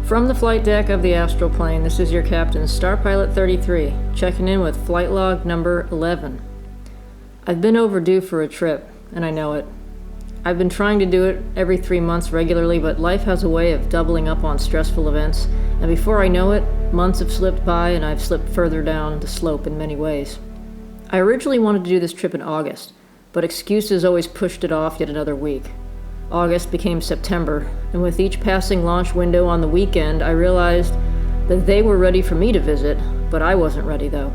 From the flight deck of the astral plane, this is your captain, Starpilot33, checking in with flight log number 11. I've been overdue for a trip, and I know it. I've been trying to do it every 3 months regularly, but life has a way of doubling up on stressful events, and before I know it, months have slipped by and I've slipped further down the slope in many ways. I originally wanted to do this trip in August, but excuses always pushed it off yet another week. August became September, and with each passing launch window on the weekend, I realized that they were ready for me to visit, but I wasn't ready though.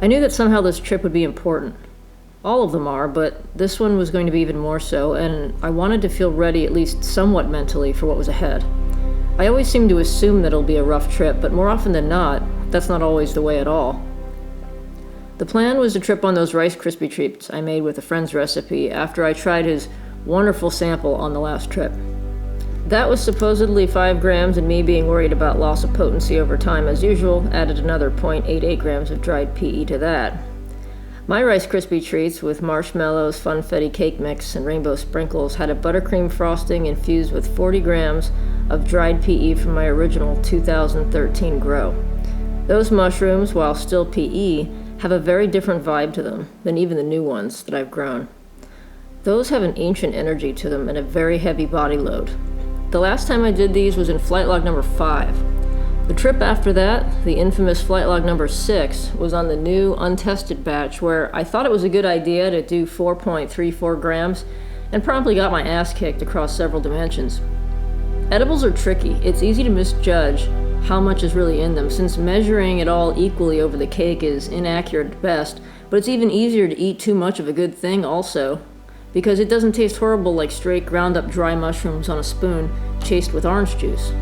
I knew that somehow this trip would be important. All of them are, but this one was going to be even more so, and I wanted to feel ready at least somewhat mentally for what was ahead. I always seem to assume that it'll be a rough trip, but more often than not, that's not always the way at all. The plan was to trip on those Rice Krispie treats I made with a friend's recipe after I tried his wonderful sample on the last trip. That was supposedly 5 grams, and me being worried about loss of potency over time as usual added another 0.88 grams of dried PE to that. My Rice Krispie treats with marshmallows, funfetti cake mix, and rainbow sprinkles had a buttercream frosting infused with 40 grams of dried PE from my original 2013 grow. Those mushrooms, while still PE, have a very different vibe to them than even the new ones that I've grown. Those have an ancient energy to them and a very heavy body load. The last time I did these was in flight log number 5. The trip after that, the infamous flight log number 6, was on the new untested batch where I thought it was a good idea to do 4.34 grams and promptly got my ass kicked across several dimensions. Edibles are tricky. It's easy to misjudge how much is really in them, since measuring it all equally over the cake is inaccurate at best, but it's even easier to eat too much of a good thing also, because it doesn't taste horrible like straight ground up dry mushrooms on a spoon chased with orange juice.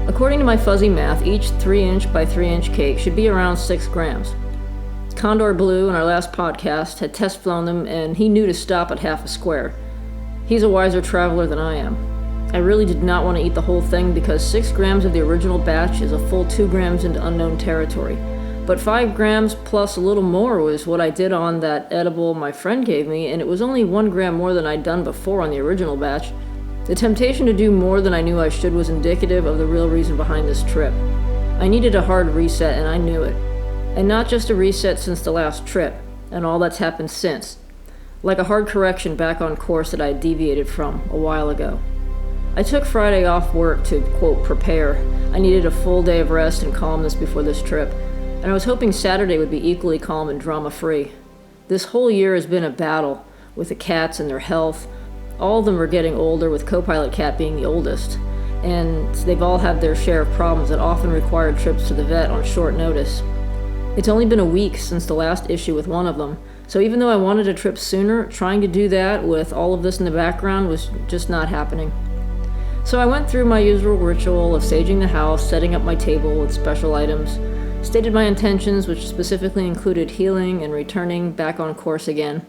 According to my fuzzy math, each 3-inch by 3-inch cake should be around 6 grams. Condor Blue in our last podcast had test flown them, and he knew to stop at half a square. He's a wiser traveler than I am. I really did not want to eat the whole thing because 6 grams of the original batch is a full 2 grams into unknown territory. But 5 grams plus a little more was what I did on that edible my friend gave me, and it was only 1 gram more than I'd done before on the original batch. The temptation to do more than I knew I should was indicative of the real reason behind this trip. I needed a hard reset, and I knew it. And not just a reset since the last trip, and all that's happened since. Like a hard correction back on course that I deviated from a while ago. I took Friday off work to, quote, prepare. I needed a full day of rest and calmness before this trip, and I was hoping Saturday would be equally calm and drama-free. This whole year has been a battle with the cats and their health. All of them are getting older, with co-pilot cat being the oldest, and they've all had their share of problems that often required trips to the vet on short notice. It's only been a week since the last issue with one of them, so even though I wanted a trip sooner, trying to do that with all of this in the background was just not happening. So I went through my usual ritual of saging the house, setting up my table with special items, stated my intentions, which specifically included healing and returning back on course again.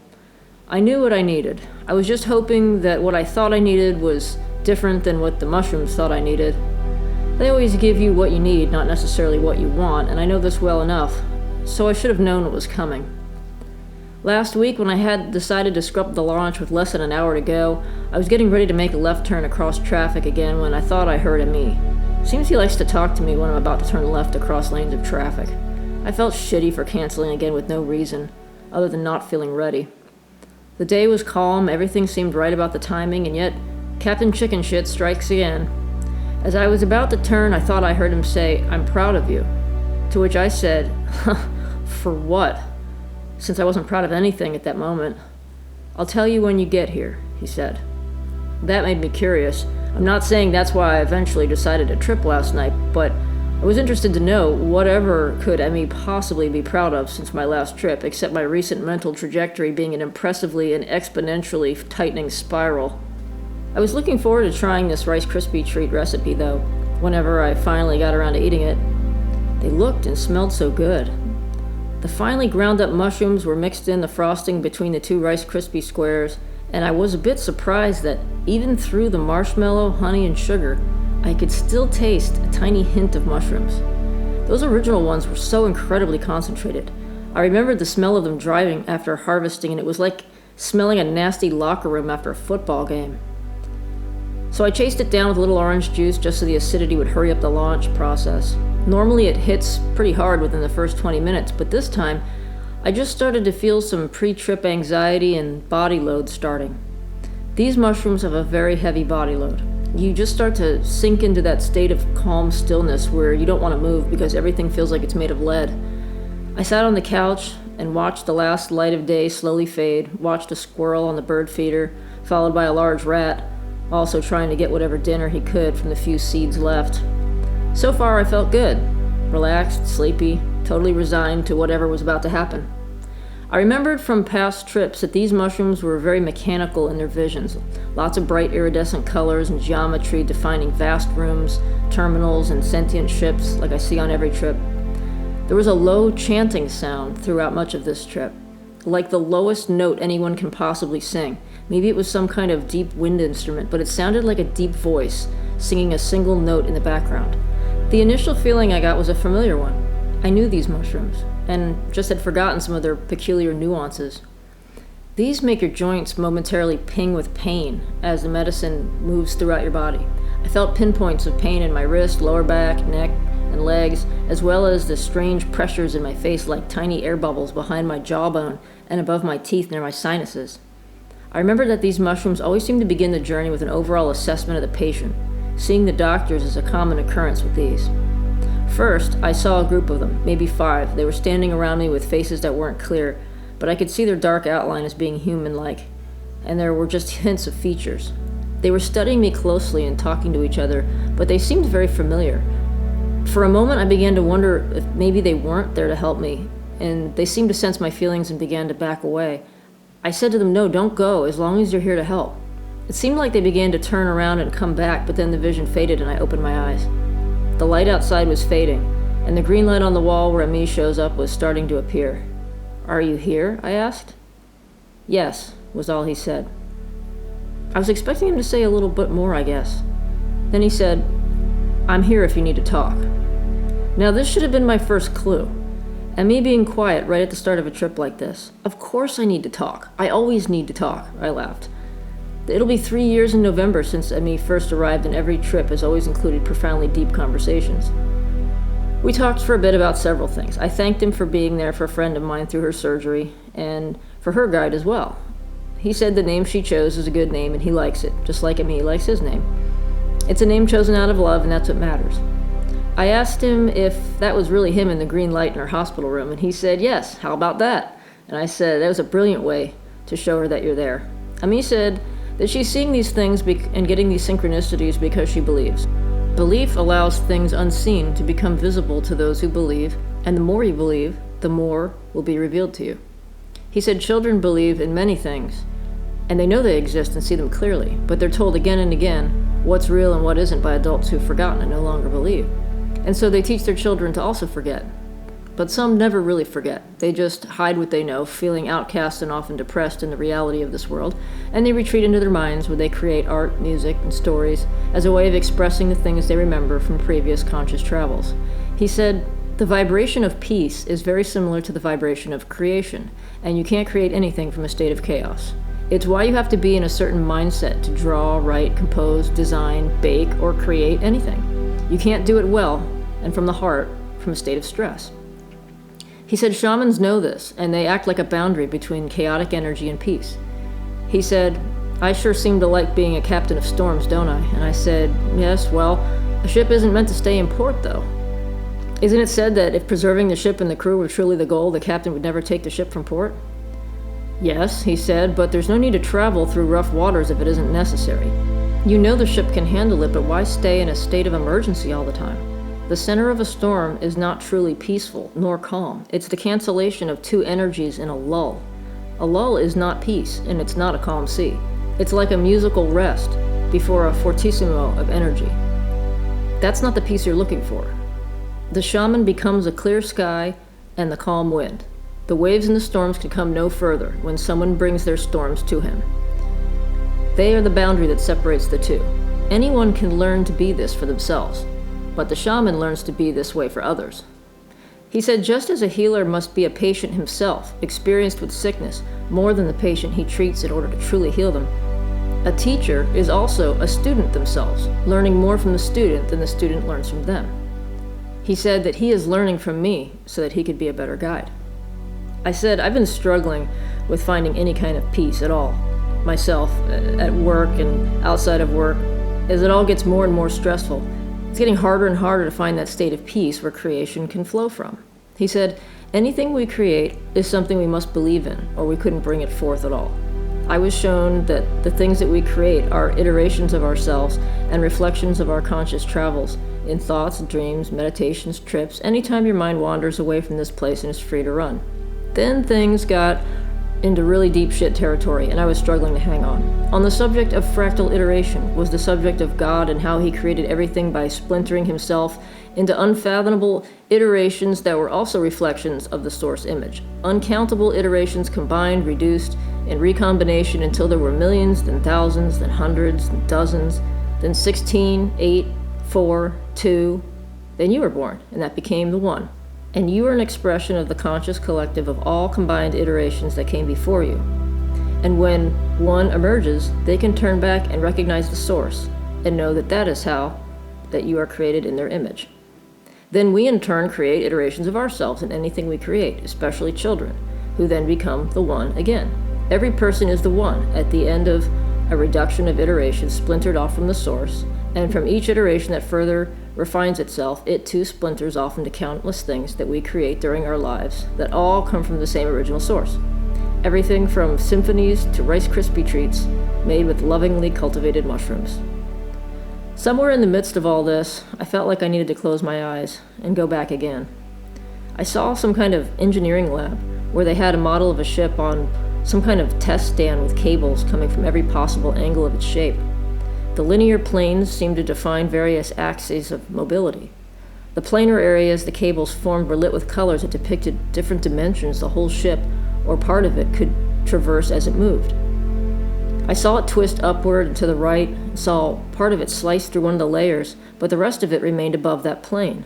I knew what I needed. I was just hoping that what I thought I needed was different than what the mushrooms thought I needed. They always give you what you need, not necessarily what you want, and I know this well enough, so I should have known what was coming. Last week, when I had decided to scrub the launch with less than an hour to go, I was getting ready to make a left turn across traffic again when I thought I heard a me. Seems he likes to talk to me when I'm about to turn left across lanes of traffic. I felt shitty for canceling again with no reason, other than not feeling ready. The day was calm, everything seemed right about the timing, and yet Captain Chicken Shit strikes again. As I was about to turn, I thought I heard him say, "I'm proud of you." To which I said, "For what?" Since I wasn't proud of anything at that moment. "I'll tell you when you get here," he said. That made me curious. I'm not saying that's why I eventually decided to trip last night, but I was interested to know whatever could Emmy possibly be proud of since my last trip, except my recent mental trajectory being an impressively and exponentially tightening spiral. I was looking forward to trying this Rice Krispie treat recipe, though, whenever I finally got around to eating it. They looked and smelled so good. The finely ground up mushrooms were mixed in the frosting between the 2 Rice Krispie squares, and I was a bit surprised that even through the marshmallow, honey, and sugar, I could still taste a tiny hint of mushrooms. Those original ones were so incredibly concentrated. I remembered the smell of them driving after harvesting, and it was like smelling a nasty locker room after a football game. So I chased it down with a little orange juice just so the acidity would hurry up the launch process. Normally it hits pretty hard within the first 20 minutes, but this time I just started to feel some pre-trip anxiety and body load starting. These mushrooms have a very heavy body load. You just start to sink into that state of calm stillness where you don't want to move because everything feels like it's made of lead. I sat on the couch and watched the last light of day slowly fade, watched a squirrel on the bird feeder, followed by a large rat, also trying to get whatever dinner he could from the few seeds left. So far I felt good, relaxed, sleepy, totally resigned to whatever was about to happen. I remembered from past trips that these mushrooms were very mechanical in their visions. Lots of bright iridescent colors and geometry defining vast rooms, terminals, and sentient ships like I see on every trip. There was a low chanting sound throughout much of this trip, like the lowest note anyone can possibly sing. Maybe it was some kind of deep wind instrument, but it sounded like a deep voice singing a single note in the background. The initial feeling I got was a familiar one. I knew these mushrooms, and just had forgotten some of their peculiar nuances. These make your joints momentarily ping with pain as the medicine moves throughout your body. I felt pinpoints of pain in my wrist, lower back, neck, and legs, as well as the strange pressures in my face like tiny air bubbles behind my jawbone and above my teeth near my sinuses. I remember that these mushrooms always seem to begin the journey with an overall assessment of the patient. Seeing the doctors is a common occurrence with these. First, I saw a group of them, maybe 5. They were standing around me with faces that weren't clear, but I could see their dark outline as being human-like, and there were just hints of features. They were studying me closely and talking to each other, but they seemed very familiar. For a moment, I began to wonder if maybe they weren't there to help me, and they seemed to sense my feelings and began to back away. I said to them, "No, don't go, as long as you're here to help." It seemed like they began to turn around and come back, but then the vision faded and I opened my eyes. The light outside was fading, and the green light on the wall where Ami shows up was starting to appear. "Are you here?" I asked. "Yes," was all he said. I was expecting him to say a little bit more, I guess. Then he said, "I'm here if you need to talk." Now this should have been my first clue. And me being quiet right at the start of a trip like this. Of course I need to talk. I always need to talk, I laughed. It'll be 3 years in November since Ami first arrived, and every trip has always included profoundly deep conversations. We talked for a bit about several things. I thanked him for being there for a friend of mine through her surgery, and for her guide as well. He said the name she chose is a good name and he likes it, just like Ami likes his name. It's a name chosen out of love, and that's what matters. I asked him if that was really him in the green light in her hospital room, and he said, "Yes, how about that?" And I said, "That was a brilliant way to show her that you're there." Ami said that she's seeing these things and getting these synchronicities because she believes. Belief allows things unseen to become visible to those who believe, and the more you believe, the more will be revealed to you. He said children believe in many things, and they know they exist and see them clearly, but they're told again and again what's real and what isn't by adults who've forgotten and no longer believe. And so they teach their children to also forget. But some never really forget. They just hide what they know, feeling outcast and often depressed in the reality of this world, and they retreat into their minds where they create art, music, and stories as a way of expressing the things they remember from previous conscious travels. He said, the vibration of peace is very similar to the vibration of creation, and you can't create anything from a state of chaos. It's why you have to be in a certain mindset to draw, write, compose, design, bake, or create anything. You can't do it well and from the heart from a state of stress. He said shamans know this, and they act like a boundary between chaotic energy and peace. He said, "I sure seem to like being a captain of storms, don't I?" And I said, "Yes, well, a ship isn't meant to stay in port, though. Isn't it said that if preserving the ship and the crew were truly the goal, the captain would never take the ship from port?" "Yes," he said, "but there's no need to travel through rough waters if it isn't necessary. You know the ship can handle it, but why stay in a state of emergency all the time? The center of a storm is not truly peaceful nor calm. It's the cancellation of two energies in a lull. A lull is not peace, and it's not a calm sea. It's like a musical rest before a fortissimo of energy. That's not the peace you're looking for. The shaman becomes a clear sky and the calm wind. The waves and the storms can come no further when someone brings their storms to him. They are the boundary that separates the two. Anyone can learn to be this for themselves, but the shaman learns to be this way for others." He said just as a healer must be a patient himself, experienced with sickness, more than the patient he treats in order to truly heal them, A teacher is also a student themselves, learning more from the student than the student learns from them. He said that he is learning from me so that he could be a better guide. I said, I've been struggling with finding any kind of peace at all, myself, at work and outside of work, as it all gets more and more stressful. It's getting harder and harder to find that state of peace where creation can flow from. He said, anything we create is something we must believe in, or we couldn't bring it forth at all. I was shown that the things that we create are iterations of ourselves and reflections of our conscious travels in thoughts, dreams, meditations, trips, anytime your mind wanders away from this place and is free to run. Then things got into really deep shit territory, and I was struggling to hang on. On the subject of fractal iteration was the subject of God and how he created everything by splintering himself into unfathomable iterations that were also reflections of the source image. Uncountable iterations combined, reduced, and recombination until there were millions, then thousands, then hundreds, then dozens, then 16, 8, 4, 2. Then you were born, and that became the one. And you are an expression of the conscious collective of all combined iterations that came before you. And when one emerges, they can turn back and recognize the source and know that that is how that you are created in their image. Then we in turn create iterations of ourselves in anything we create, especially children, who then become the one again. Every person is the one at the end of a reduction of iterations splintered off from the source, and from each iteration that further refines itself, it too splinters off into countless things that we create during our lives that all come from the same original source. Everything from symphonies to Rice Krispie treats made with lovingly cultivated mushrooms. Somewhere in the midst of all this, I felt like I needed to close my eyes and go back again. I saw some kind of engineering lab where they had a model of a ship on some kind of test stand with cables coming from every possible angle of its shape. The linear planes seemed to define various axes of mobility. The planar areas the cables formed were lit with colors that depicted different dimensions the whole ship, or part of it, could traverse as it moved. I saw it twist upward and to the right, and saw part of it slice through one of the layers, but the rest of it remained above that plane.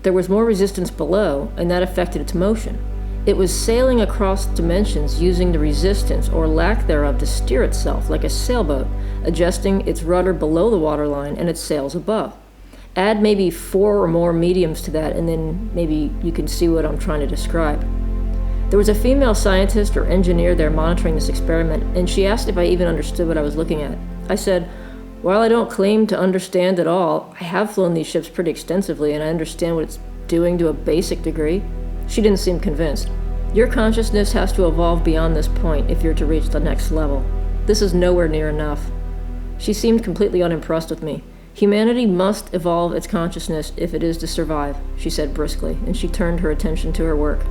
There was more resistance below, and that affected its motion. It was sailing across dimensions using the resistance or lack thereof to steer itself like a sailboat, adjusting its rudder below the waterline and its sails above. Add maybe 4 or more mediums to that, and then maybe you can see what I'm trying to describe. There was a female scientist or engineer there monitoring this experiment, and she asked if I even understood what I was looking at. I said, while I don't claim to understand it all, I have flown these ships pretty extensively, and I understand what it's doing to a basic degree. She didn't seem convinced. Your consciousness has to evolve beyond this point if you're to reach the next level. This is nowhere near enough. She seemed completely unimpressed with me. Humanity must evolve its consciousness if it is to survive, she said briskly, and she turned her attention to her work.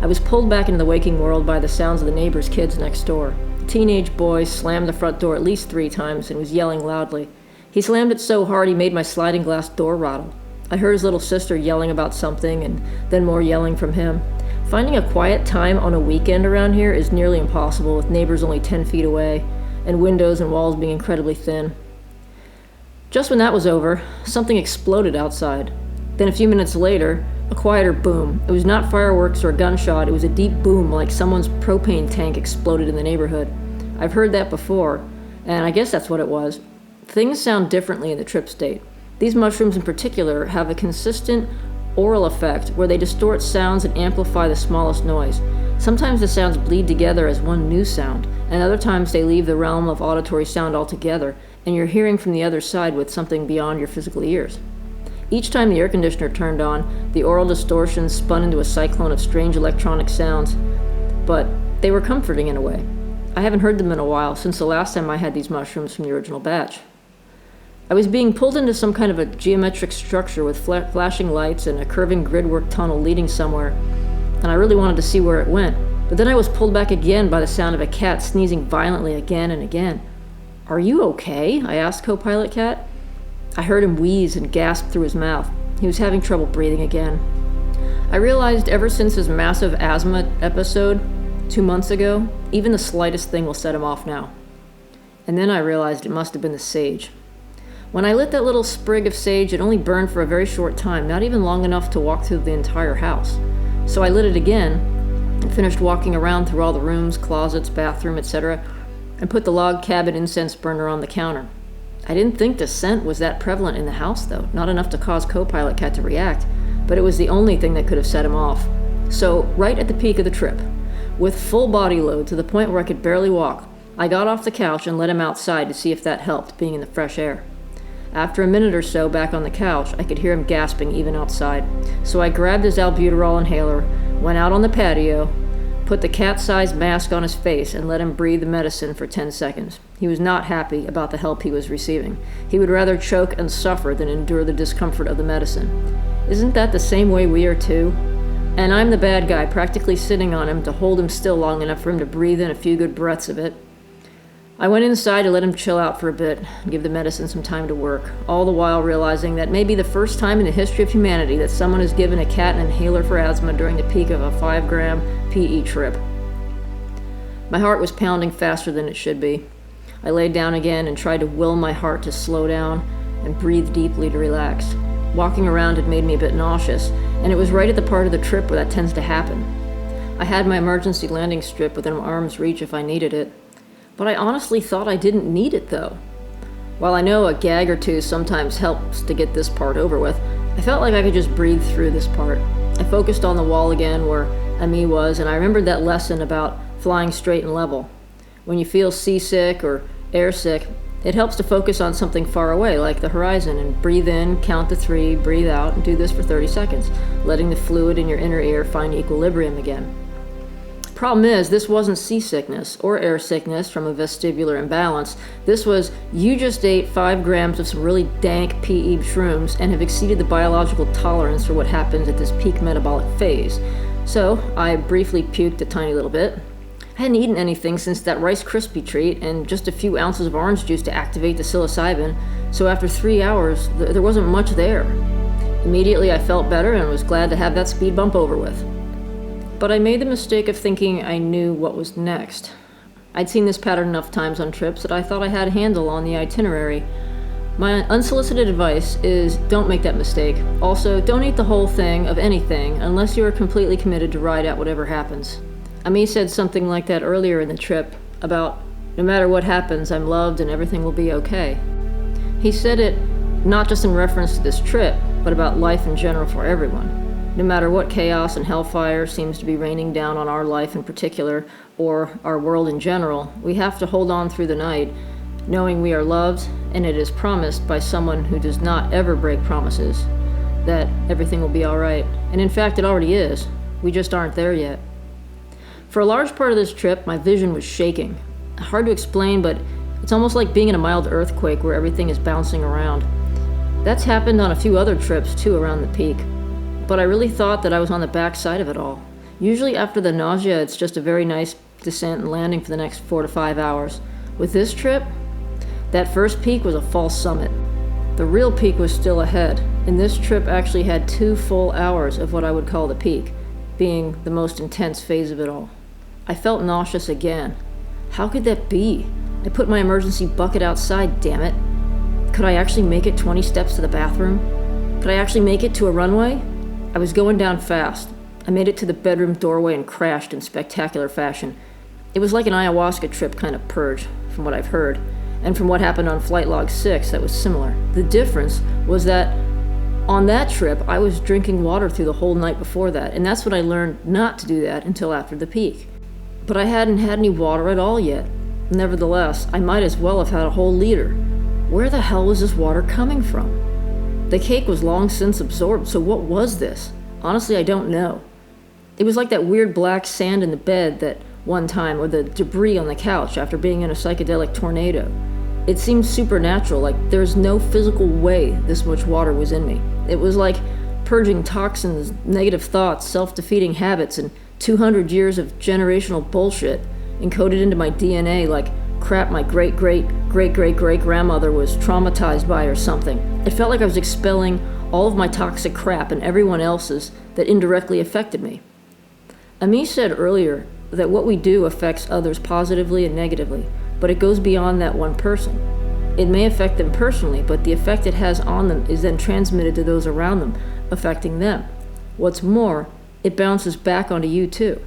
I was pulled back into the waking world by the sounds of the neighbor's kids next door. The teenage boy slammed the front door at least 3 times and was yelling loudly. He slammed it so hard he made my sliding glass door rattle. I heard his little sister yelling about something and then more yelling from him. Finding a quiet time on a weekend around here is nearly impossible, with neighbors only 10 feet away and windows and walls being incredibly thin. Just when that was over, something exploded outside. Then a few minutes later, a quieter boom. It was not fireworks or a gunshot, it was a deep boom like someone's propane tank exploded in the neighborhood. I've heard that before, and I guess that's what it was. Things sound differently in the trip state. These mushrooms in particular have a consistent oral effect where they distort sounds and amplify the smallest noise. Sometimes the sounds bleed together as one new sound, and other times they leave the realm of auditory sound altogether, and you're hearing from the other side with something beyond your physical ears. Each time the air conditioner turned on, the oral distortions spun into a cyclone of strange electronic sounds, but they were comforting in a way. I haven't heard them in a while, since the last time I had these mushrooms from the original batch. I was being pulled into some kind of a geometric structure with flashing lights and a curving gridwork tunnel leading somewhere, and I really wanted to see where it went. But then I was pulled back again by the sound of a cat sneezing violently again and again. "Are you okay?" I asked co-pilot Cat. I heard him wheeze and gasp through his mouth. He was having trouble breathing again. I realized ever since his massive asthma episode 2 months ago, even the slightest thing will set him off now. And then I realized it must have been the sage. When I lit that little sprig of sage, it only burned for a very short time, not even long enough to walk through the entire house. So I lit it again and finished walking around through all the rooms, closets, bathroom, etc. and put the log cabin incense burner on the counter. I didn't think the scent was that prevalent in the house, though, not enough to cause co-pilot Cat to react, but it was the only thing that could have set him off. So, right at the peak of the trip, with full body load to the point where I could barely walk, I got off the couch and let him outside to see if that helped, being in the fresh air. After a minute or so back on the couch, I could hear him gasping even outside, so I grabbed his albuterol inhaler, went out on the patio, put the cat-sized mask on his face, and let him breathe the medicine for 10 seconds. He was not happy about the help he was receiving. He would rather choke and suffer than endure the discomfort of the medicine. Isn't that the same way we are too? And I'm the bad guy, practically sitting on him to hold him still long enough for him to breathe in a few good breaths of it. I went inside to let him chill out for a bit and give the medicine some time to work, all the while realizing that may be the first time in the history of humanity that someone has given a cat an inhaler for asthma during the peak of a 5-gram PE trip. My heart was pounding faster than it should be. I laid down again and tried to will my heart to slow down and breathe deeply to relax. Walking around had made me a bit nauseous, and it was right at the part of the trip where that tends to happen. I had my emergency landing strip within arm's reach if I needed it. But I honestly thought I didn't need it, though. While I know a gag or two sometimes helps to get this part over with, I felt like I could just breathe through this part. I focused on the wall again where Ami was, and I remembered that lesson about flying straight and level. When you feel seasick or airsick, it helps to focus on something far away, like the horizon, and breathe in, count to 3, breathe out, and do this for 30 seconds, letting the fluid in your inner ear find equilibrium again. Problem is, this wasn't seasickness or air sickness from a vestibular imbalance. This was, you just ate 5 grams of some really dank PE shrooms and have exceeded the biological tolerance for what happens at this peak metabolic phase. So, I briefly puked a tiny little bit. I hadn't eaten anything since that Rice Krispie treat and just a few ounces of orange juice to activate the psilocybin, so after 3 hours, there wasn't much there. Immediately I felt better and was glad to have that speed bump over with. But I made the mistake of thinking I knew what was next. I'd seen this pattern enough times on trips that I thought I had a handle on the itinerary. My unsolicited advice is don't make that mistake. Also, don't eat the whole thing of anything unless you are completely committed to ride out whatever happens. Ami said something like that earlier in the trip about, no matter what happens, I'm loved and everything will be okay. He said it not just in reference to this trip, but about life in general for everyone. No matter what chaos and hellfire seems to be raining down on our life in particular, or our world in general, we have to hold on through the night, knowing we are loved, and it is promised by someone who does not ever break promises, that everything will be alright. And in fact, it already is. We just aren't there yet. For a large part of this trip, my vision was shaking. Hard to explain, but it's almost like being in a mild earthquake where everything is bouncing around. That's happened on a few other trips, too, around the peak. But I really thought that I was on the back side of it all. Usually after the nausea, it's just a very nice descent and landing for the next 4 to 5 hours. With this trip, that first peak was a false summit. The real peak was still ahead, and this trip actually had 2 full hours of what I would call the peak, being the most intense phase of it all. I felt nauseous again. How could that be? I put my emergency bucket outside, damn it. Could I actually make it 20 steps to the bathroom? Could I actually make it to a runway? I was going down fast. I made it to the bedroom doorway and crashed in spectacular fashion. It was like an ayahuasca trip kind of purge, from what I've heard, and from what happened on Flight Log 6 that was similar. The difference was that on that trip, I was drinking water through the whole night before that, and that's when I learned not to do that until after the peak. But I hadn't had any water at all yet. Nevertheless, I might as well have had a whole liter. Where the hell was this water coming from? The cake was long since absorbed, so what was this? Honestly, I don't know. It was like that weird black sand in the bed that one time, or the debris on the couch after being in a psychedelic tornado. It seemed supernatural, like there's no physical way this much water was in me. It was like purging toxins, negative thoughts, self-defeating habits, and 200 years of generational bullshit encoded into my DNA like crap my great-great-great-great-great-grandmother was traumatized by or something. It felt like I was expelling all of my toxic crap and everyone else's that indirectly affected me. Ami said earlier that what we do affects others positively and negatively, but it goes beyond that one person. It may affect them personally, but the effect it has on them is then transmitted to those around them, affecting them. What's more, it bounces back onto you too.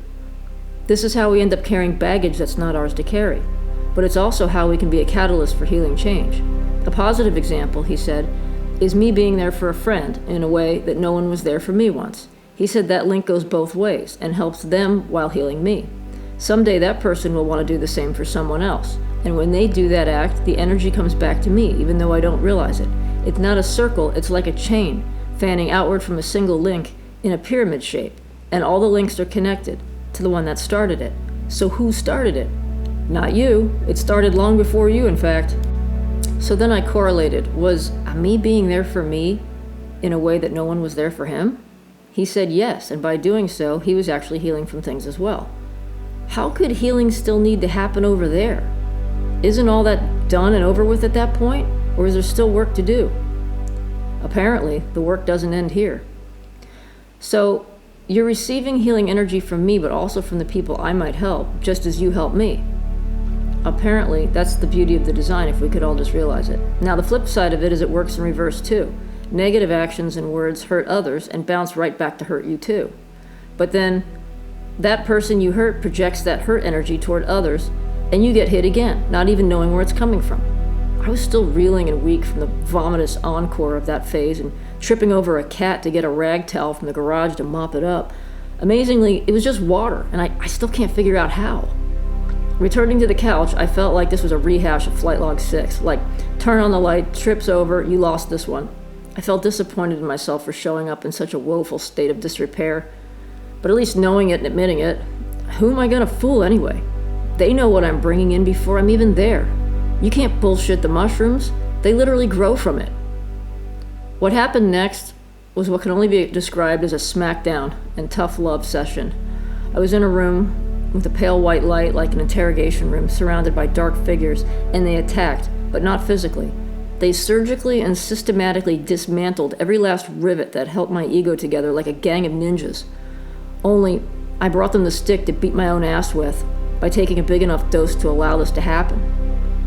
This is how we end up carrying baggage that's not ours to carry. but it's also how we can be a catalyst for healing change. A positive example, he said, is me being there for a friend in a way that no one was there for me once. He said that link goes both ways and helps them while healing me. Someday that person will want to do the same for someone else, and when they do that act, the energy comes back to me, even though I don't realize it. It's not a circle, it's like a chain, fanning outward from a single link in a pyramid shape, and all the links are connected to the one that started it. So who started it? Not you. It started long before you, in fact. So then I correlated, was me being there for me in a way that no one was there for him? He said yes, and by doing so, he was actually healing from things as well. How could healing still need to happen over there? Isn't all that done and over with at that point? Or is there still work to do? Apparently, the work doesn't end here. So, you're receiving healing energy from me, but also from the people I might help, just as you help me. Apparently, that's the beauty of the design, if we could all just realize it. Now, the flip side of it is it works in reverse too. Negative actions and words hurt others and bounce right back to hurt you too. But then, that person you hurt projects that hurt energy toward others, and you get hit again, not even knowing where it's coming from. I was still reeling and weak from the vomitous encore of that phase and tripping over a cat to get a rag towel from the garage to mop it up. Amazingly, it was just water, and I still can't figure out how. Returning to the couch, I felt like this was a rehash of Flight Log 6, like turn on the light, trips over, you lost this one. I felt disappointed in myself for showing up in such a woeful state of disrepair. But at least knowing it and admitting it, who am I gonna fool anyway? They know what I'm bringing in before I'm even there. You can't bullshit the mushrooms. They literally grow from it. What happened next was what can only be described as a smackdown and tough love session. I was in a room with a pale white light like an interrogation room surrounded by dark figures, and they attacked, but not physically. They surgically and systematically dismantled every last rivet that held my ego together like a gang of ninjas. Only, I brought them the stick to beat my own ass with by taking a big enough dose to allow this to happen.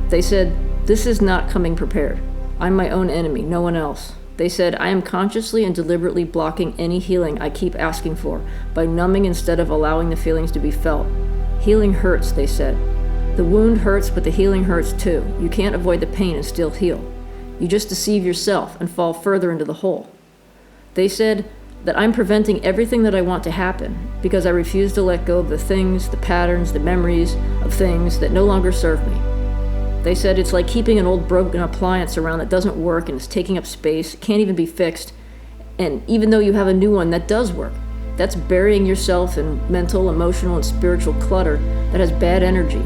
They said, "This is not coming prepared. I'm my own enemy, no one else." They said, "I am consciously and deliberately blocking any healing I keep asking for by numbing instead of allowing the feelings to be felt. Healing hurts," they said. "The wound hurts, but the healing hurts too. You can't avoid the pain and still heal. You just deceive yourself and fall further into the hole." They said that I'm preventing everything that I want to happen because I refuse to let go of the things, the patterns, the memories of things that no longer serve me. They said it's like keeping an old broken appliance around that doesn't work and is taking up space, can't even be fixed, and even though you have a new one that does work, that's burying yourself in mental, emotional, and spiritual clutter that has bad energy,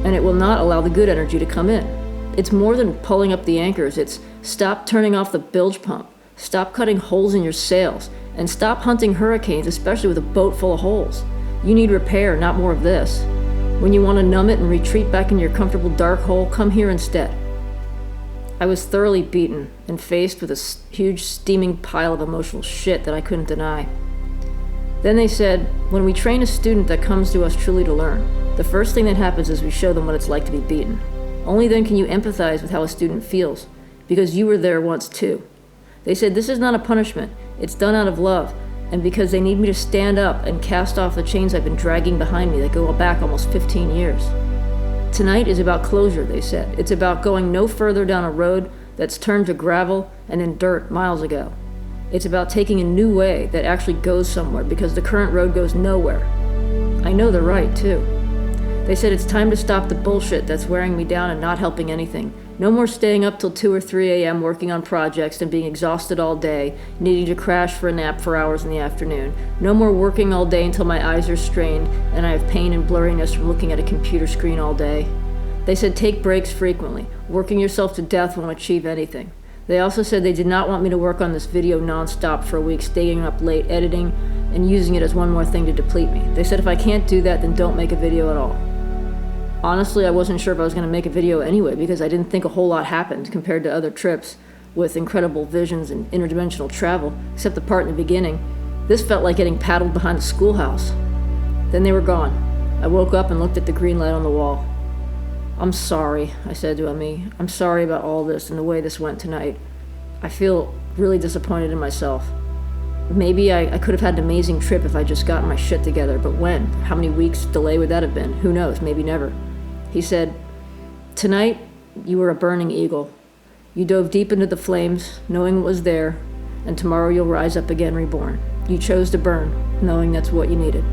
and it will not allow the good energy to come in. It's more than pulling up the anchors. It's stop turning off the bilge pump, stop cutting holes in your sails, and stop hunting hurricanes, especially with a boat full of holes. You need repair, not more of this. When you want to numb it and retreat back in your comfortable dark hole, come here instead. I was thoroughly beaten and faced with a huge steaming pile of emotional shit that I couldn't deny. Then they said, when we train a student that comes to us truly to learn, the first thing that happens is we show them what it's like to be beaten. Only then can you empathize with how a student feels, because you were there once too. They said, this is not a punishment, it's done out of love, and because they need me to stand up and cast off the chains I've been dragging behind me that go back almost 15 years. Tonight is about closure, they said. It's about going no further down a road that's turned to gravel and then dirt miles ago. It's about taking a new way that actually goes somewhere because the current road goes nowhere. I know they're right, too. They said it's time to stop the bullshit that's wearing me down and not helping anything. No more staying up till 2 or 3 a.m. working on projects and being exhausted all day, needing to crash for a nap for hours in the afternoon. No more working all day until my eyes are strained and I have pain and blurriness from looking at a computer screen all day. They said take breaks frequently. Working yourself to death won't achieve anything. They also said they did not want me to work on this video non-stop for a week, staying up late, editing, and using it as one more thing to deplete me. They said if I can't do that, then don't make a video at all. Honestly, I wasn't sure if I was going to make a video anyway because I didn't think a whole lot happened compared to other trips with incredible visions and interdimensional travel, except the part in the beginning. This felt like getting paddled behind the schoolhouse. Then they were gone. I woke up and looked at the green light on the wall. "I'm sorry," I said to Ami. "I'm sorry about all this and the way this went tonight. I feel really disappointed in myself. Maybe I could have had an amazing trip if I just gotten my shit together, but when? How many weeks delay would that have been? Who knows? Maybe never." He said, Tonight, you were a burning eagle. You dove deep into the flames, knowing it was there, and tomorrow you'll rise up again reborn. You chose to burn, knowing that's what you needed.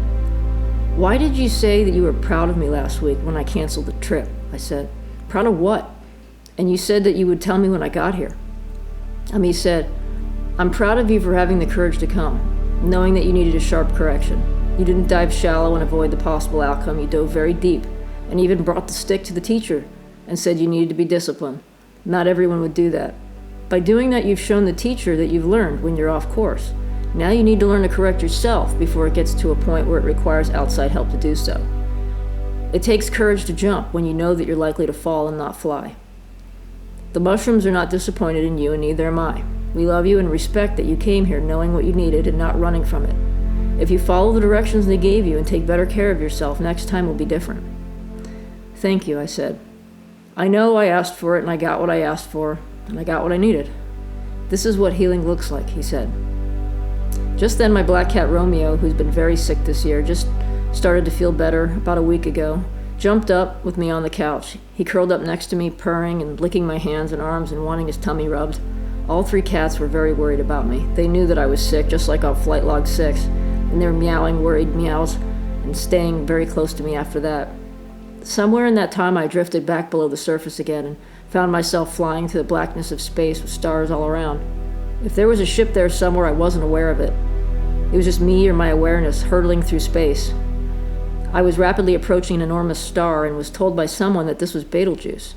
Why did you say that you were proud of me last week when I canceled the trip? I said. Proud of what? And you said that you would tell me when I got here. Ami said, I'm proud of you for having the courage to come, knowing that you needed a sharp correction. You didn't dive shallow and avoid the possible outcome. You dove very deep, and even brought the stick to the teacher and said you needed to be disciplined. Not everyone would do that. By doing that, you've shown the teacher that you've learned when you're off course. Now you need to learn to correct yourself before it gets to a point where it requires outside help to do so. It takes courage to jump when you know that you're likely to fall and not fly. The mushrooms are not disappointed in you, and neither am I. We love you and respect that you came here knowing what you needed and not running from it. If you follow the directions they gave you and take better care of yourself, next time will be different. Thank you, I said. I know I asked for it, and I got what I asked for, and I got what I needed. This is what healing looks like, he said. Just then my black cat Romeo, who's been very sick this year, just started to feel better about a week ago, jumped up with me on the couch. He curled up next to me, purring and licking my hands and arms and wanting his tummy rubbed. All three cats were very worried about me. They knew that I was sick, just like on Flight Log 6, and they were meowing worried meows and staying very close to me after that. Somewhere in that time I drifted back below the surface again and found myself flying through the blackness of space with stars all around. If there was a ship there somewhere, I wasn't aware of it. It was just me or my awareness hurtling through space. I was rapidly approaching an enormous star and was told by someone that this was Betelgeuse.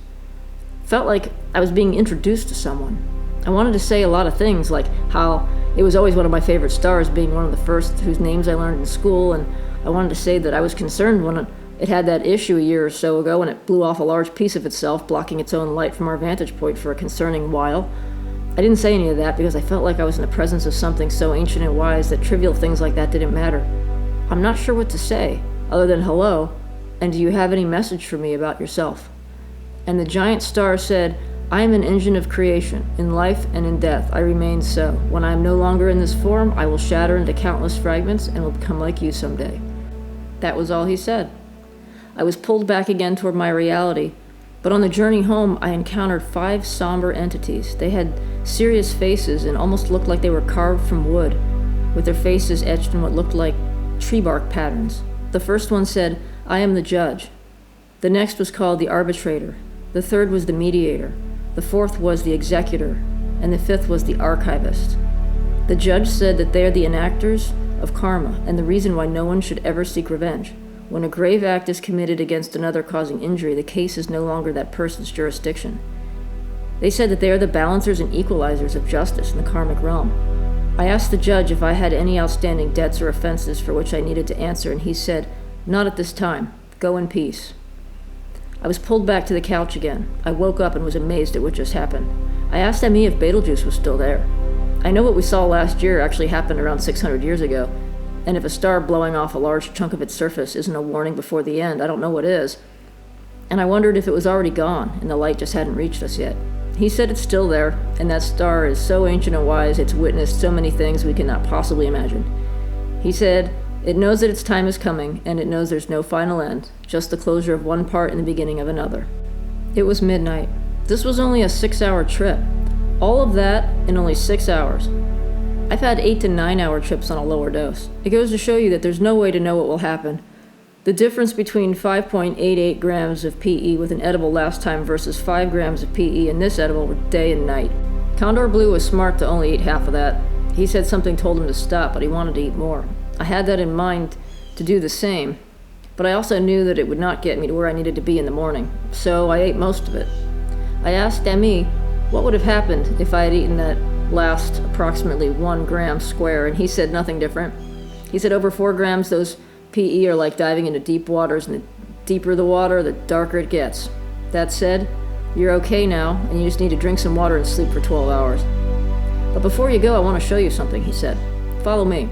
Felt like I was being introduced to someone. I wanted to say a lot of things, like how it was always one of my favorite stars, being one of the first whose names I learned in school, and I wanted to say that I was concerned when it had that issue a year or so ago and it blew off a large piece of itself, blocking its own light from our vantage point for a concerning while. I didn't say any of that because I felt like I was in the presence of something so ancient and wise that trivial things like that didn't matter. I'm not sure what to say, other than hello, and do you have any message for me about yourself? And the giant star said, I am an engine of creation. In life and in death, I remain so. When I am no longer in this form, I will shatter into countless fragments and will become like you someday. That was all he said. I was pulled back again toward my reality, but on the journey home, I encountered 5 somber entities. They had serious faces and almost looked like they were carved from wood, with their faces etched in what looked like tree bark patterns. The first one said, I am the judge. The next was called the arbitrator. The third was the mediator. The fourth was the executor. And the fifth was the archivist. The judge said that they are the enactors of karma and the reason why no one should ever seek revenge. When a grave act is committed against another causing injury, the case is no longer that person's jurisdiction. They said that they are the balancers and equalizers of justice in the karmic realm. I asked the judge if I had any outstanding debts or offenses for which I needed to answer, and he said, not at this time. Go in peace. I was pulled back to the couch again. I woke up and was amazed at what just happened. I asked Emmy if Betelgeuse was still there. I know what we saw last year actually happened around 600 years ago, and if a star blowing off a large chunk of its surface isn't a warning before the end, I don't know what is. And I wondered if it was already gone and the light just hadn't reached us yet. He said it's still there, and that star is so ancient and wise it's witnessed so many things we cannot possibly imagine. He said, it knows that its time is coming, and it knows there's no final end, just the closure of one part and the beginning of another. It was midnight. This was only a 6-hour trip. All of that in only 6 hours. I've had 8 to 9 hour trips on a lower dose. It goes to show you that there's no way to know what will happen. The difference between 5.88 grams of PE with an edible last time versus 5 grams of PE in this edible were day and night. Condor Blue was smart to only eat half of that. He said something told him to stop, but he wanted to eat more. I had that in mind to do the same, but I also knew that it would not get me to where I needed to be in the morning, so I ate most of it. I asked Emmy what would have happened if I had eaten that last approximately 1 gram square, and he said nothing different. He said over 4 grams those PE are like diving into deep waters, and the deeper the water, the darker it gets. That said, you're okay now, and you just need to drink some water and sleep for 12 hours. But before you go, I want to show you something, he said. Follow me.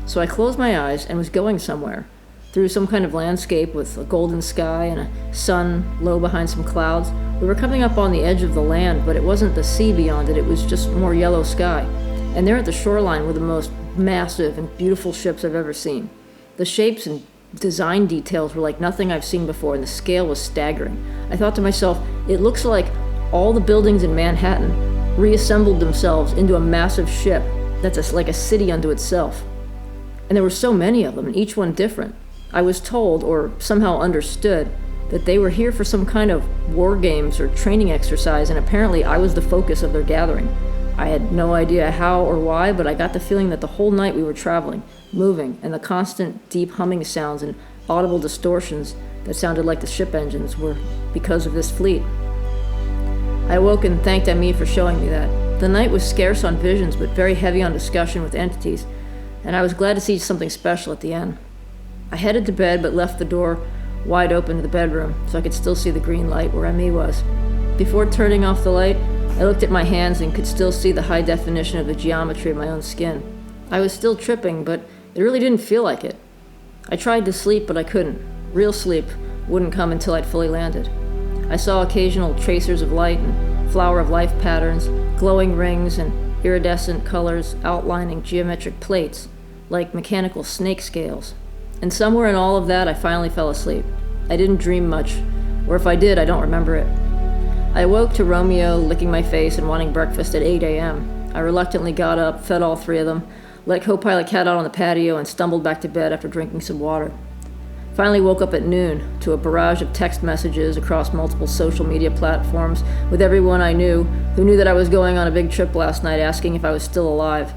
So I closed my eyes and was going somewhere, through some kind of landscape with a golden sky and a sun low behind some clouds. We were coming up on the edge of the land, but it wasn't the sea beyond it, it was just more yellow sky. And there at the shoreline were the most massive and beautiful ships I've ever seen. The shapes and design details were like nothing I've seen before, and the scale was staggering. I thought to myself, it looks like all the buildings in Manhattan reassembled themselves into a massive ship that's like a city unto itself. And there were so many of them, and each one different. I was told, or somehow understood, that they were here for some kind of war games or training exercise, and apparently I was the focus of their gathering. I had no idea how or why, but I got the feeling that the whole night we were traveling, moving, and the constant deep humming sounds and audible distortions that sounded like the ship engines were because of this fleet. I awoke and thanked Ami for showing me that. The night was scarce on visions, but very heavy on discussion with entities, and I was glad to see something special at the end. I headed to bed, but left the door wide open to the bedroom so I could still see the green light where Ami was. Before turning off the light, I looked at my hands and could still see the high definition of the geometry of my own skin. I was still tripping, but it really didn't feel like it. I tried to sleep, but I couldn't. Real sleep wouldn't come until I'd fully landed. I saw occasional tracers of light and flower of life patterns, glowing rings and iridescent colors outlining geometric plates, like mechanical snake scales. And somewhere in all of that, I finally fell asleep. I didn't dream much, or if I did, I don't remember it. I awoke to Romeo licking my face and wanting breakfast at 8 a.m. I reluctantly got up, fed all three of them, let co-pilot Cat out on the patio, and stumbled back to bed after drinking some water. Finally woke up at noon to a barrage of text messages across multiple social media platforms with everyone I knew who knew that I was going on a big trip last night, asking if I was still alive.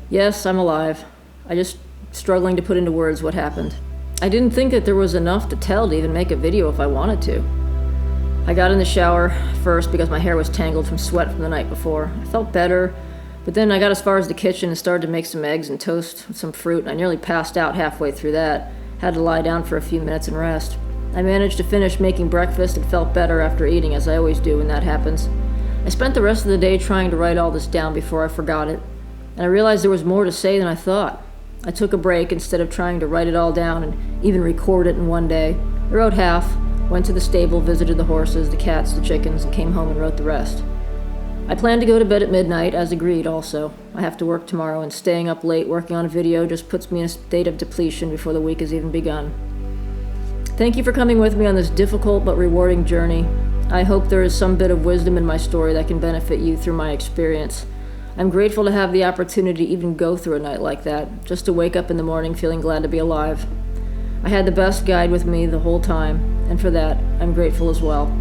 Yes, I'm alive. I just struggling to put into words what happened. I didn't think that there was enough to tell to even make a video if I wanted to. I got in the shower first because my hair was tangled from sweat from the night before. I felt better, but then I got as far as the kitchen and started to make some eggs and toast with some fruit, and I nearly passed out halfway through that. Had to lie down for a few minutes and rest. I managed to finish making breakfast and felt better after eating, as I always do when that happens. I spent the rest of the day trying to write all this down before I forgot it, and I realized there was more to say than I thought. I took a break instead of trying to write it all down and even record it in one day. I wrote half, went to the stable, visited the horses, the cats, the chickens, and came home and wrote the rest. I plan to go to bed at midnight, as agreed also. I have to work tomorrow, and staying up late working on a video just puts me in a state of depletion before the week has even begun. Thank you for coming with me on this difficult but rewarding journey. I hope there is some bit of wisdom in my story that can benefit you through my experience. I'm grateful to have the opportunity to even go through a night like that, just to wake up in the morning feeling glad to be alive. I had the best guide with me the whole time, and for that, I'm grateful as well.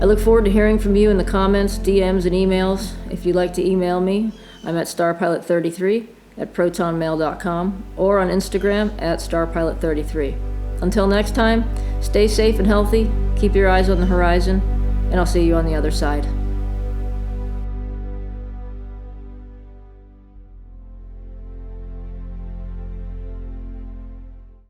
I look forward to hearing from you in the comments, DMs, and emails. If you'd like to email me, I'm at Starpilot33 at protonmail.com or on Instagram at Starpilot33. Until next time, stay safe and healthy, keep your eyes on the horizon, and I'll see you on the other side.